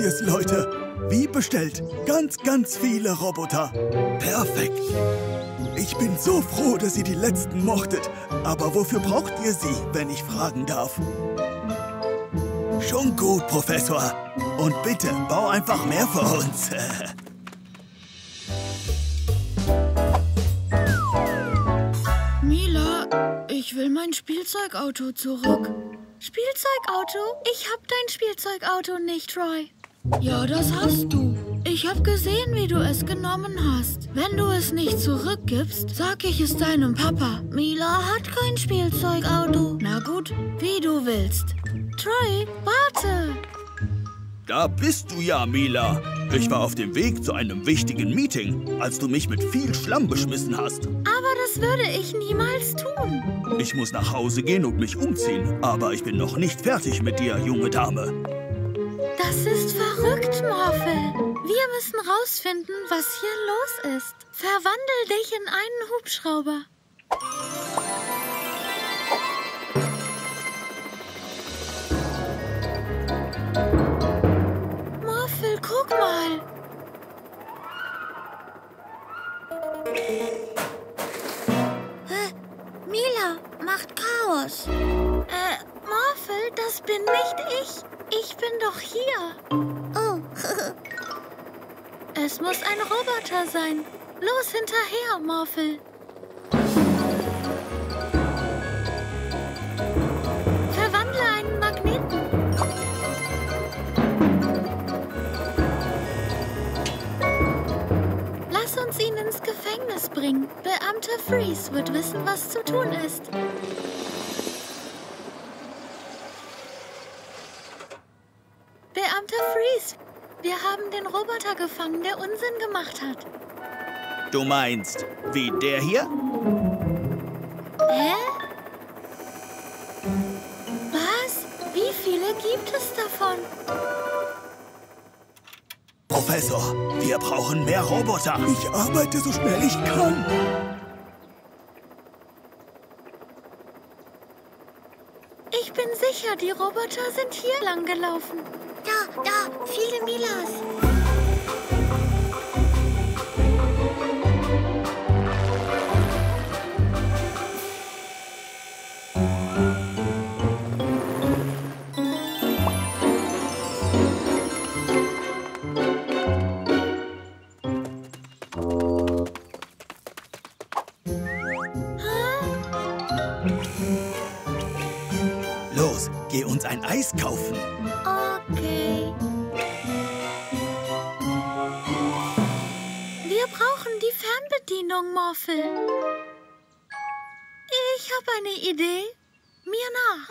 Jetzt, Leute, wie bestellt, ganz viele Roboter. Perfekt. Ich bin so froh, dass ihr die letzten mochtet. Aber wofür braucht ihr sie, wenn ich fragen darf? Schon gut, Professor. Und bitte, bau einfach mehr für uns. Mila, ich will mein Spielzeugauto zurück. Spielzeugauto? Ich hab dein Spielzeugauto nicht, Troy. Ja, das hast du. Ich hab gesehen, wie du es genommen hast. Wenn du es nicht zurückgibst, sag ich es deinem Papa. Mila hat kein Spielzeugauto. Na gut, wie du willst. Troy, warte. Da bist du ja, Mila. Ich war auf dem Weg zu einem wichtigen Meeting, als du mich mit viel Schlamm beschmissen hast. Aber das würde ich niemals tun. Ich muss nach Hause gehen und mich umziehen, aber ich bin noch nicht fertig mit dir, junge Dame. Das ist verrückt, Morphle. Wir müssen rausfinden, was hier los ist. Verwandel dich in einen Hubschrauber. Morphle, guck mal. Mila macht Chaos. Morphle, das bin nicht ich. Ich bin doch hier. Oh. Es muss ein Roboter sein. Los hinterher, Morphle. Verwandle einen Magneten. Lass uns ihn ins Gefängnis bringen. Beamter Freeze wird wissen, was zu tun ist. Beamter Freeze, wir haben den Roboter gefangen, der Unsinn gemacht hat. Du meinst, wie der hier? Hä? Was? Wie viele gibt es davon? Professor, wir brauchen mehr Roboter. Ich arbeite so schnell ich kann. Ich bin sicher, die Roboter sind hier lang gelaufen. Da, viele Milas. Los, geh uns ein Eis kaufen. Okay. Wir brauchen die Fernbedienung, Morphle. Ich habe eine Idee. Mir nach.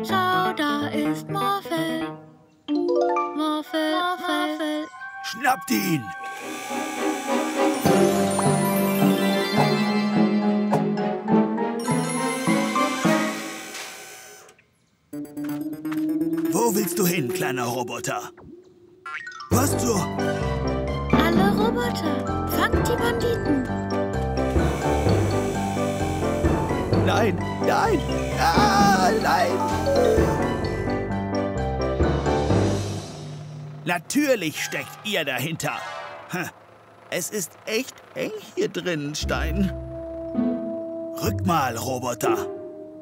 Schau, da ist Morphle. Morphle. Schnappt ihn! Wo willst du hin, kleiner Roboter? Was zur... Alle Roboter, fangt die Banditen. Nein! Nein! Natürlich steckt ihr dahinter. Es ist echt eng hier drin, Stein. Rück mal, Roboter.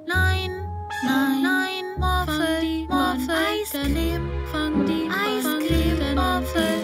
Nein, Morphle, Eiscreme, fang die Eiscreme, Morphle,